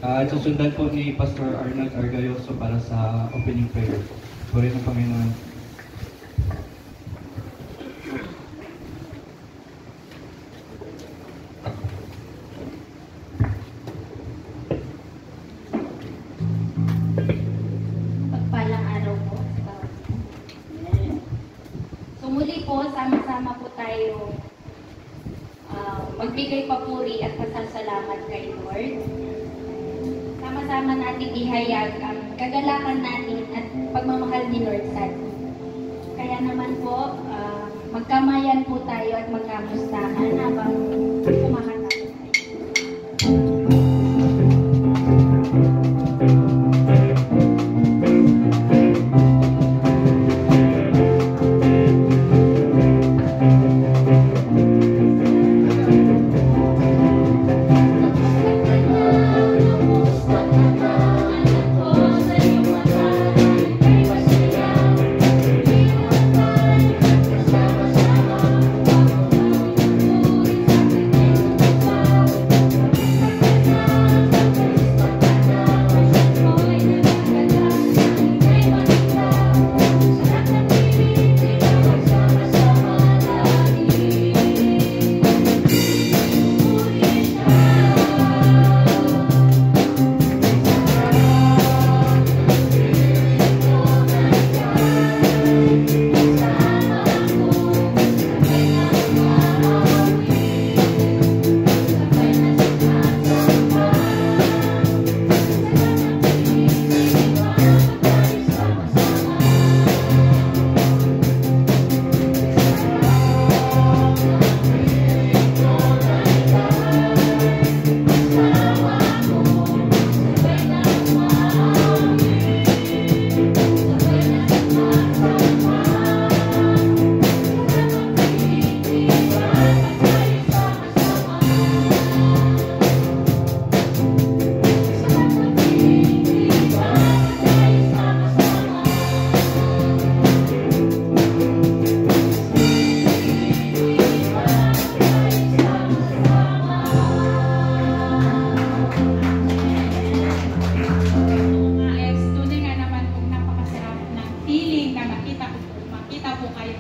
At susundan po ni Pastor Arnold Argayoso para sa opening prayer. Puri ng Panginoon. Pagpalang araw po. So muli po, sama-sama po tayo magbigay papuri at pasasalamat kay Lord. Sama-sama natin ihayag ang kagalakan natin at pagmamahal ni Lord sa atin. Kaya naman po, magkamayan po tayo at magkamustahan habang kumakanta po tayo.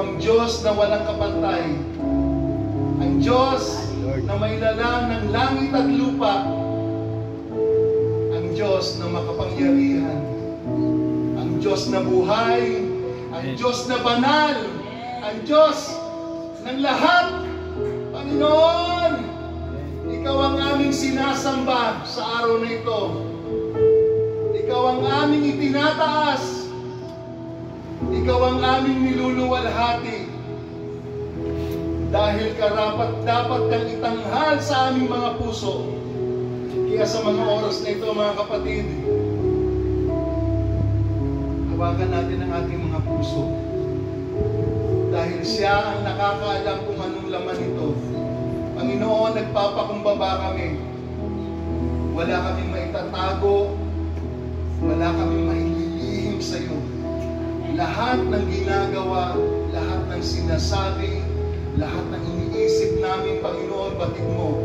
ang Diyos na walang kapantay, ang Diyos na may lalang ng langit at lupa, ang Diyos na makapangyarihan, ang Diyos na buhay, ang Diyos na banal, ang Diyos ng lahat. Panginoon, Ikaw ang aming sinasamba sa araw na ito. Ikaw ang aming itinataas. Ikaw ang aming niluluwalhati. Dahil karapat-dapat kang itanghal sa aming mga puso. Kaya sa mga oras na ito, mga kapatid, hawakan natin ang ating mga puso. Dahil siya ang nakakaalam kung anong laman ito. Panginoon, nagpapakumbaba kami. Wala kaming maitatago. Wala kaming maililihim sa iyo. Lahat ng ginagawa, lahat ng sinasabi, lahat ng iniisip namin, Panginoon, batid mo.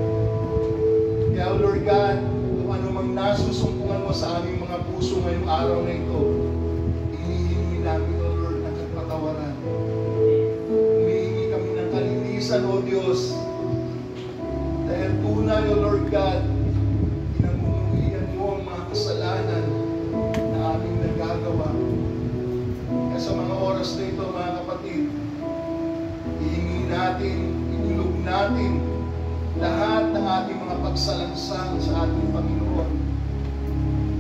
Kaya, Lord God, kung ano mang nasusumpungan mo sa aming mga puso ngayong araw na ito, hinihingi namin, O Lord, ng kagpatawaran. Humihingi kami ng kalinisan, O Diyos. Dahil tunay, O Lord God, pinamumuhian mo ang mga kasalanan na aming nagagawa. Kaya sa mga oras na ito, mga kapatid, hihingi natin, inulog natin lahat ng ating mga pagsalangsang sa ating Panginoon.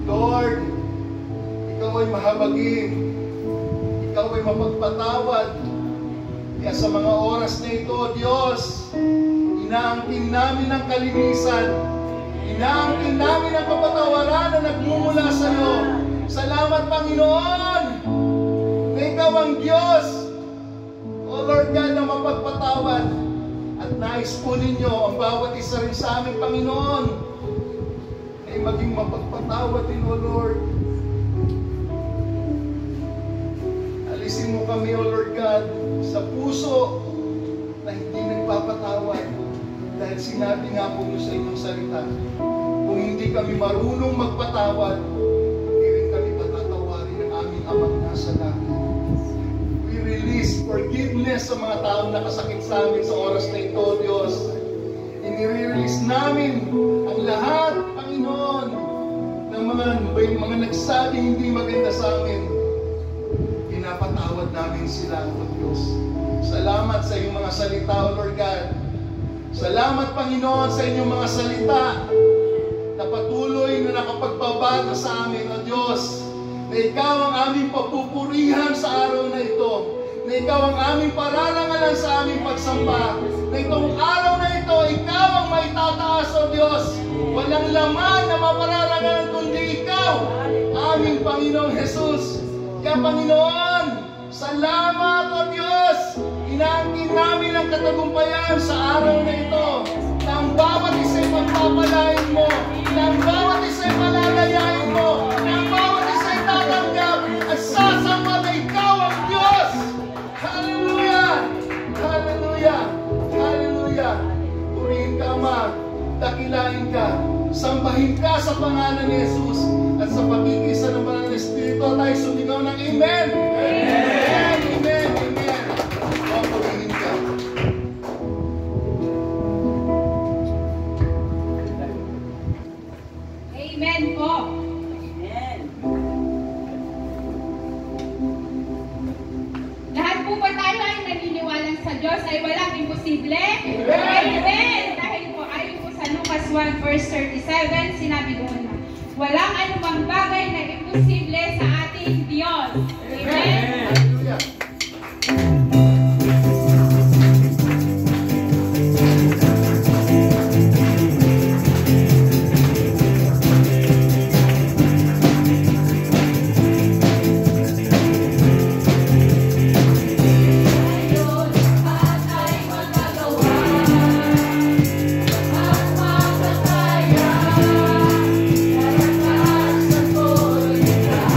Lord, Ikaw ay mahabagin. Ikaw ay mapagpatawad. Kaya sa mga oras na ito, Diyos, inaangkin namin ang kalinisan. Inaangkin namin ang kapatawaran na nagmumula sa iyo. Salamat, Panginoon, na Ikaw ang Diyos, O Lord God, na mapagpatawad. At nais po ninyo ang bawat isa rin sa aming Panginoon ay maging mapagpatawad din, O Lord. Alisin mo kami, O Lord God, sa puso na hindi nagpapatawad. Dahil sinabi nga po nyo sa inyong salita, kung hindi kami marunong magpatawad, hindi rin kami patatawarin ng aming Amang nasa langit. We release forgiveness sa mga taong nakasakit sa amin sa oras na ito, Diyos. Inire-release namin ang lahat, Panginoon, ng mga nagsabing hindi maganda sa amin. Pinapatawad namin sila, O Diyos. Salamat sa iyong mga salita, O Lord God. Salamat, Panginoon, sa inyong mga salita na patuloy na nakapagbabago sa amin, O Diyos. Na Ikaw ang aming papupurihan sa araw na ito. Na Ikaw ang aming pararangalan sa aming pagsamba. Na itong araw na ito, Ikaw ang maitataas, O Diyos. Walang laman na mapararangalan kundi Ikaw, aming Panginoong Jesus. Kaya, Panginoon, salamat, O Diyos. Inaangkin namin ang katagumpayan sa araw na ito. Na ang bawat isa'y pagpapalain mo. Na ang bawat isa'y malalayain mo. Na ang bawat isa'y tatanggap at sasamba na Ikaw ang Diyos. Hallelujah! Hallelujah! Hallelujah! Purihin ka, Ama. Dakilain ka. Sambahin ka sa pangalan ni Jesus. At sa pagkikisa ng Banal na Espiritu, tayo sumigaw ng Amen! Amen! Amen! Amen! Purihin ka. Amen po. Lahat po ba tayo ay naniniwalang sa Diyos ay walang imposible? Amen! Dahil po ayon po sa Lucas 1 verse 37, sinabi doon na, walang anumang bagay na imposible sa ating Diyos. Amen! Hallelujah! Kaya, karakas ang puro ikaw.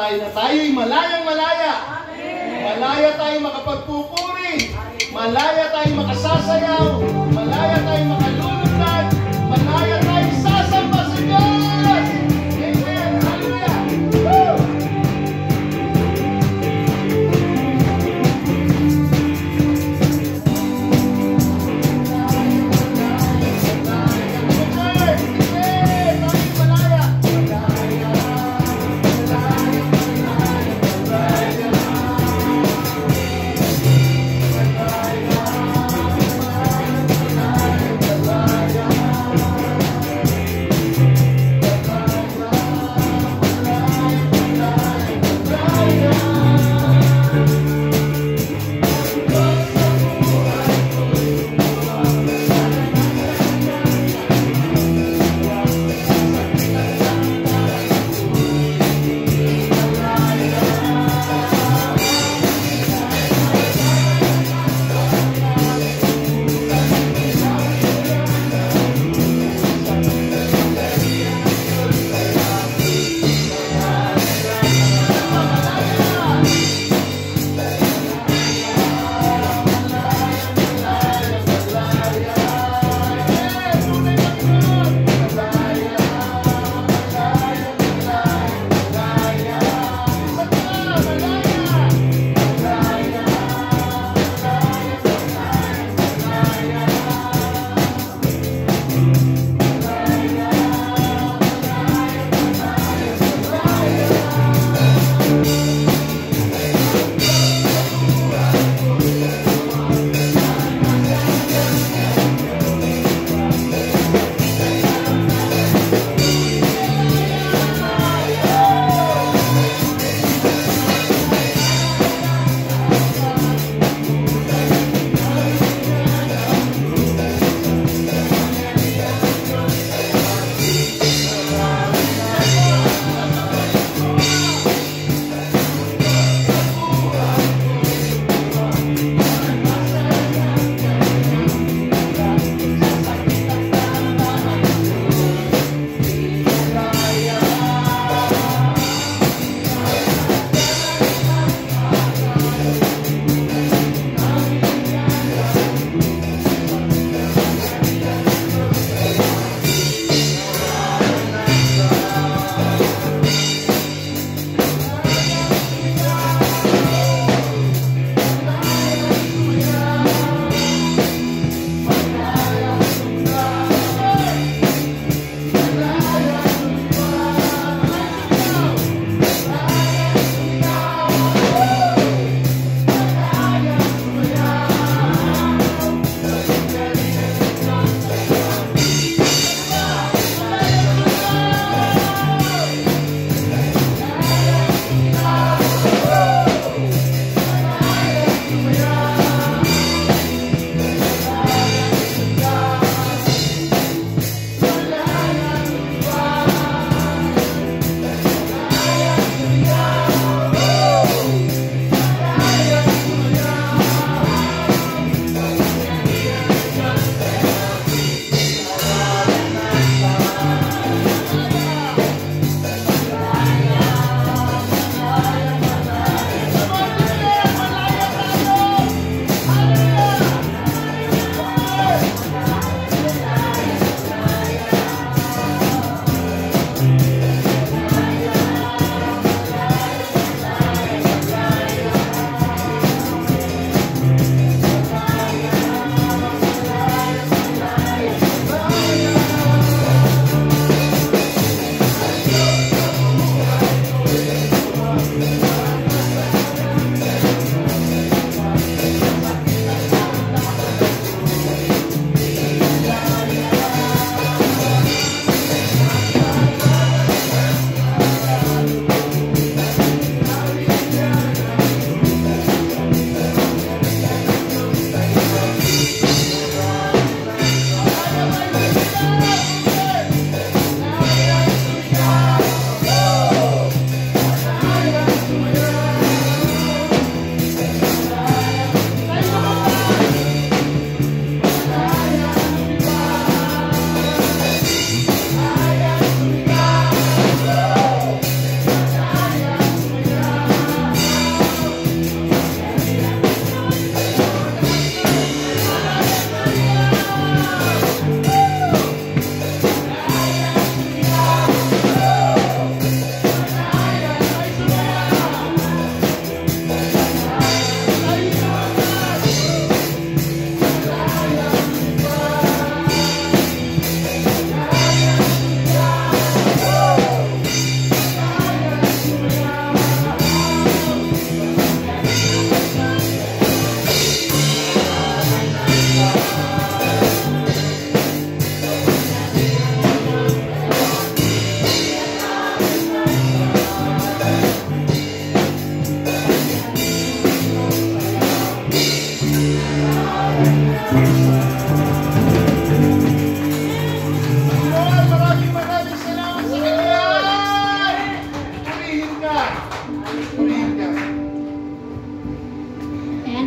tayo na tayo'y malayang malaya. Malaya tayo makapagpupuri. Malaya tayo makasasayaw. Malaya tayo makalulundag. Malaya tayo sasamba sa Diyos. Amen. Hallelujah. Woo! Malaya.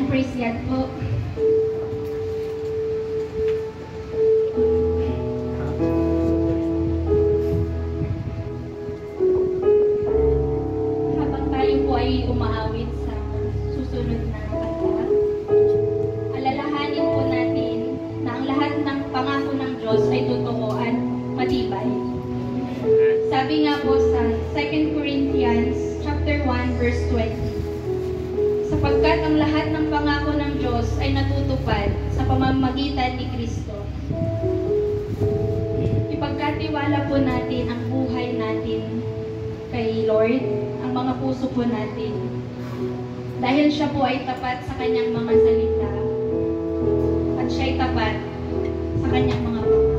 praise God po. Habang tayo po ay umaawit sa susunod na kanta, alalahanin po natin na ang lahat ng pangako ng Diyos ay totoo at matibay. Sabi nga po sa 2 Corinthians chapter 1 verse 20, sapagkat ang lahat ng pangako ng Diyos ay natutupad sa pamamagitan ni Kristo. Ipagkatiwala po natin ang buhay natin kay Lord, ang mga puso po natin. Dahil siya po ay tapat sa kanyang mga salita at siya ay tapat sa kanyang mga pangako.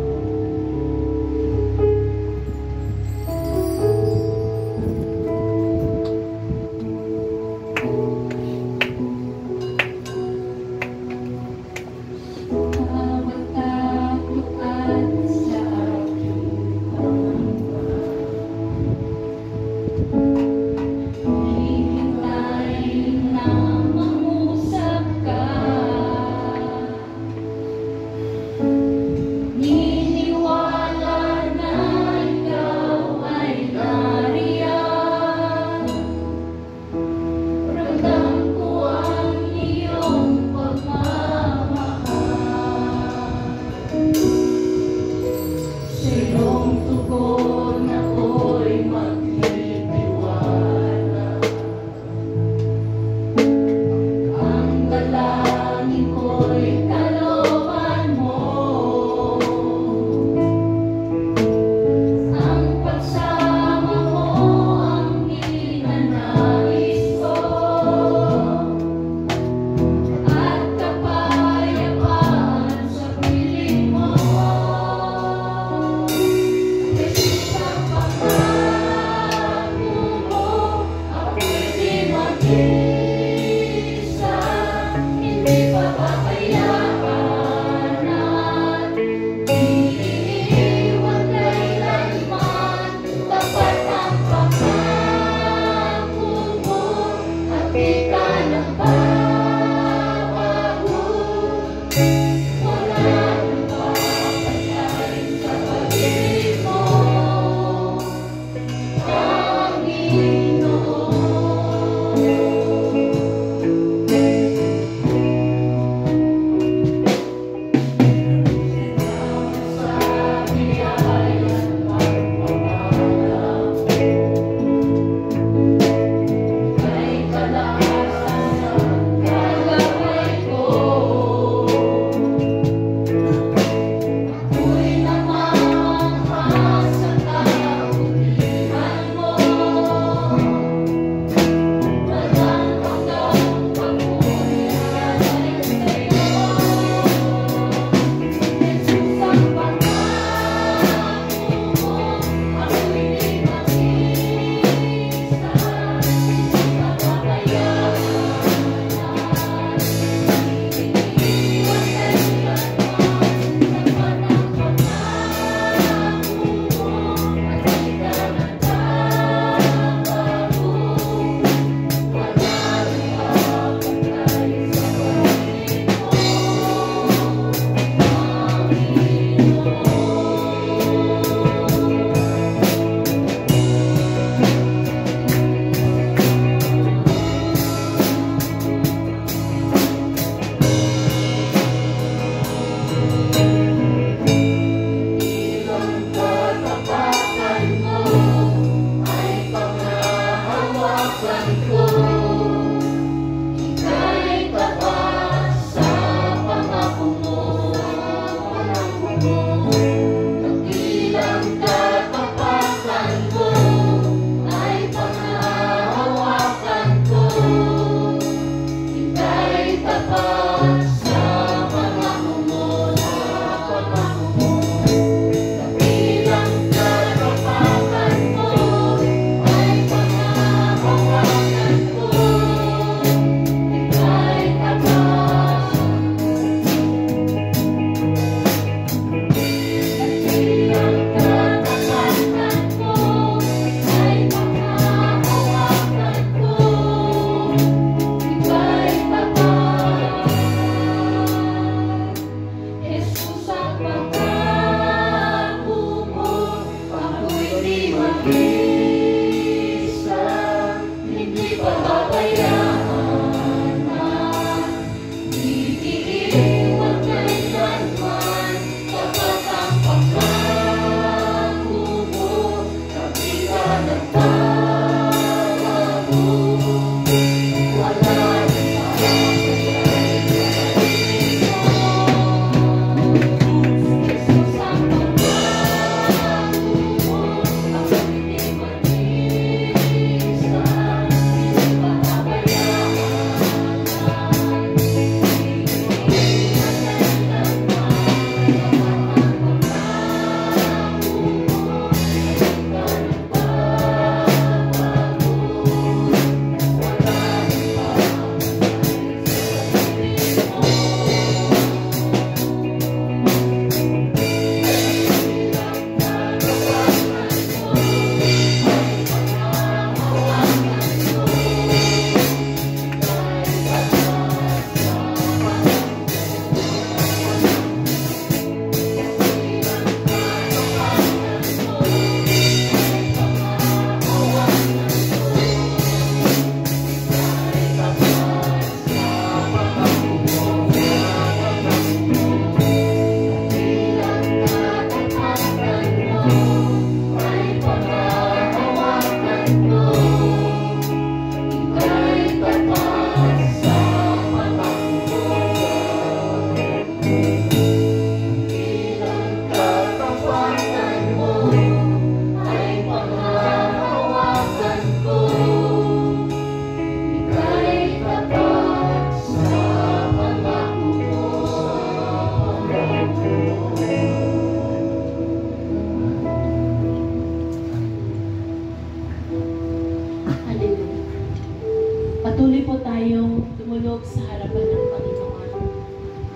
sa harapan ng Panginoon.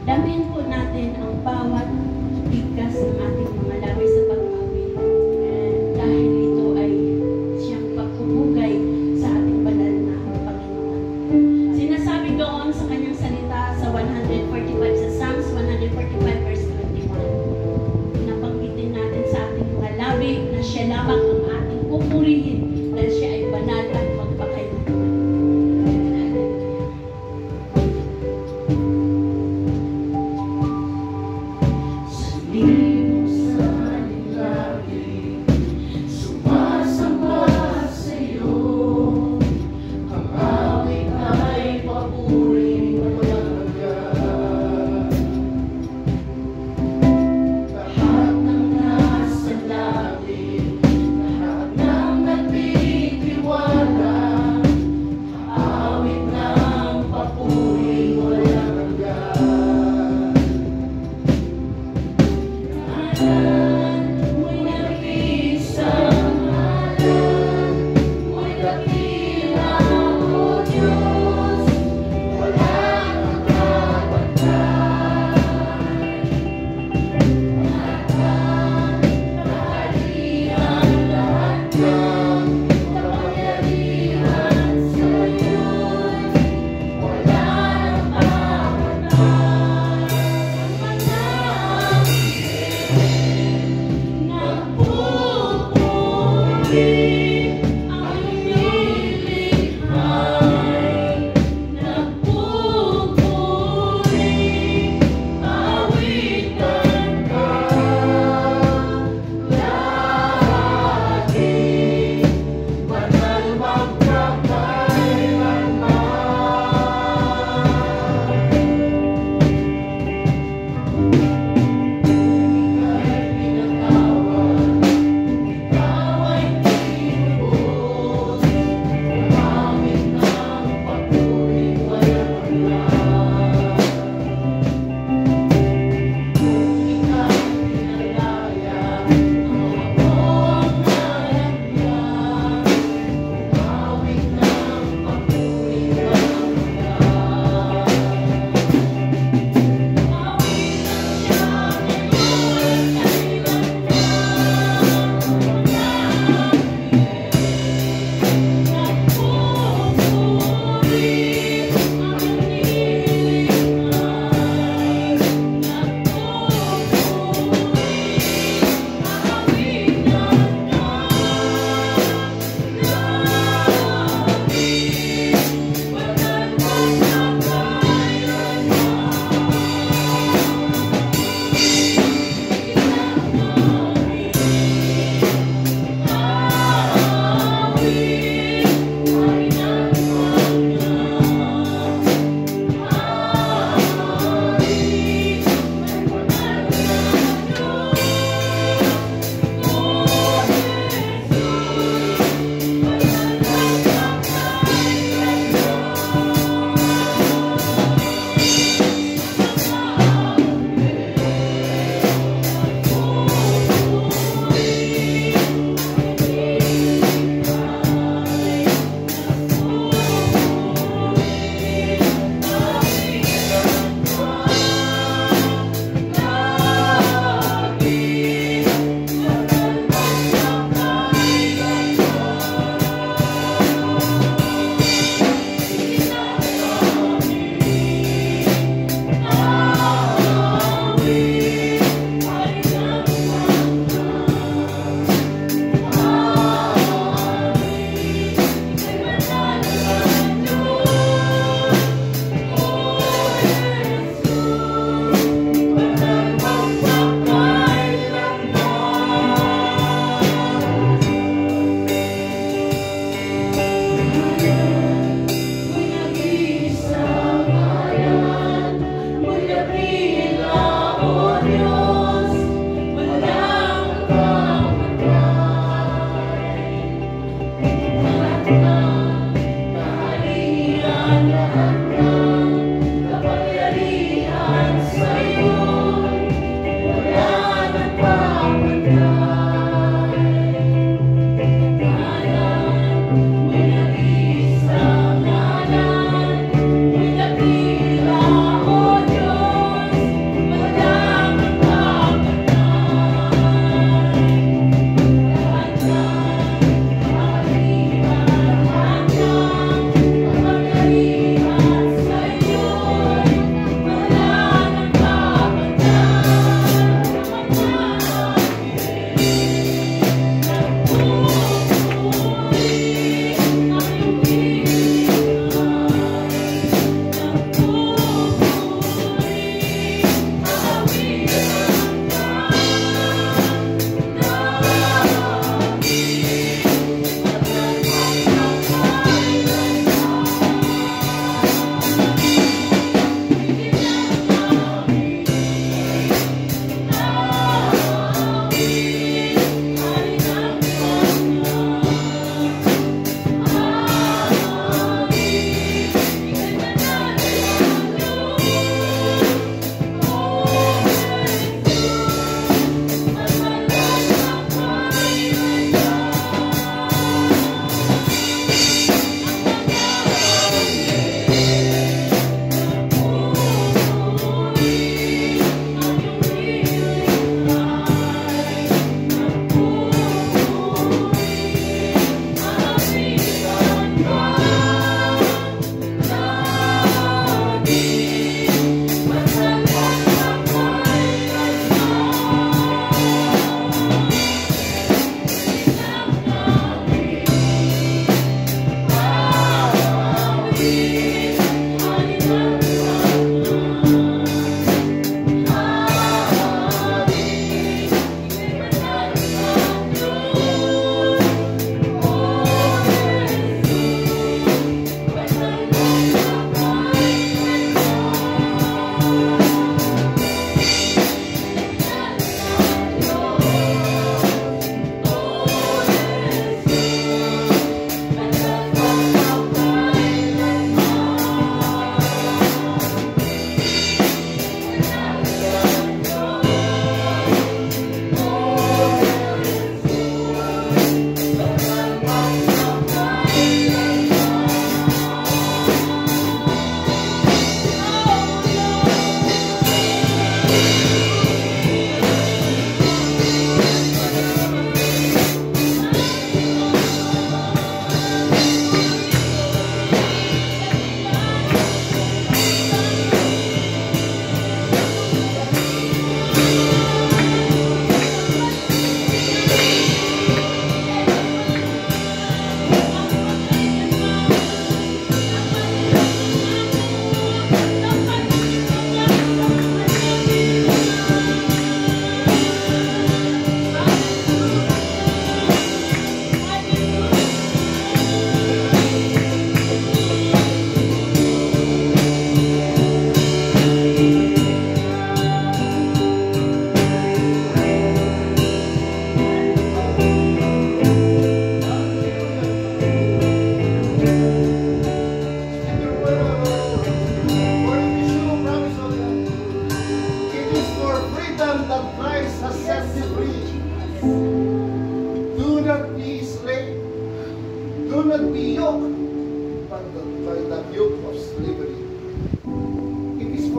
Damihan po natin ang bawat bigkas ng ating mga labi sa pag-awit. Dahil ito ay siyang pagpupugay sa ating banal na Panginoon. Sinasabi doon sa kanyang salita sa 145, sa Psalms 145 verse 21. Napanggitin natin sa ating mga labi na siya lamang ang ating pupurihin dahil siya ay banal at magpakailanman. Sumasamba sa iyo, ang awit ay papuring magagad.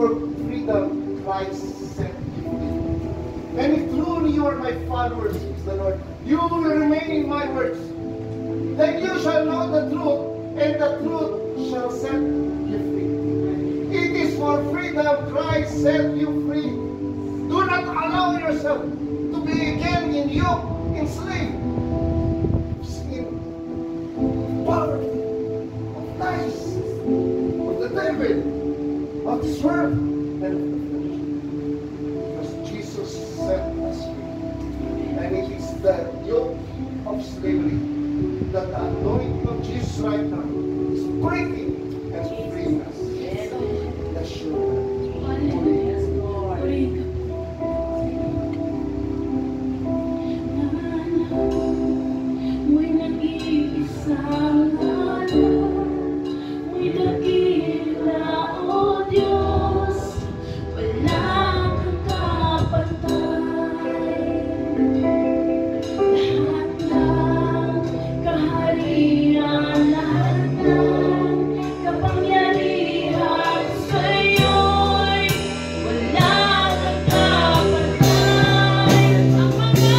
for freedom Christ set you free. And if truly you are my followers, says the Lord, you will remain in my words. Then you shall know the truth, and the truth shall set you free. It is for freedom Christ set you free. Do not allow yourself to be again in yoke, enslaved, sin, poverty, of lies, of the devil, of this world, and of the flesh. Because Jesus set us free. And it is the yoke of slavery that the anointing of Jesus right now is breaking and freeing us. That's sure. Yes, Lord. May nag-iisang ngalan, may dakila, O Diyos, walang kapantay. Lahat ng kaharian, lahat ng kapangyarihan sa'yo'y walang kapantay. Ang mga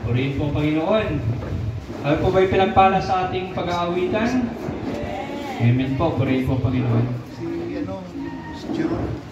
Purihin po, Panginoon. Ano po ba'y pinagpala sa ating pag-aawitan? Amen po, purihin po, Panginoon. Si Jerome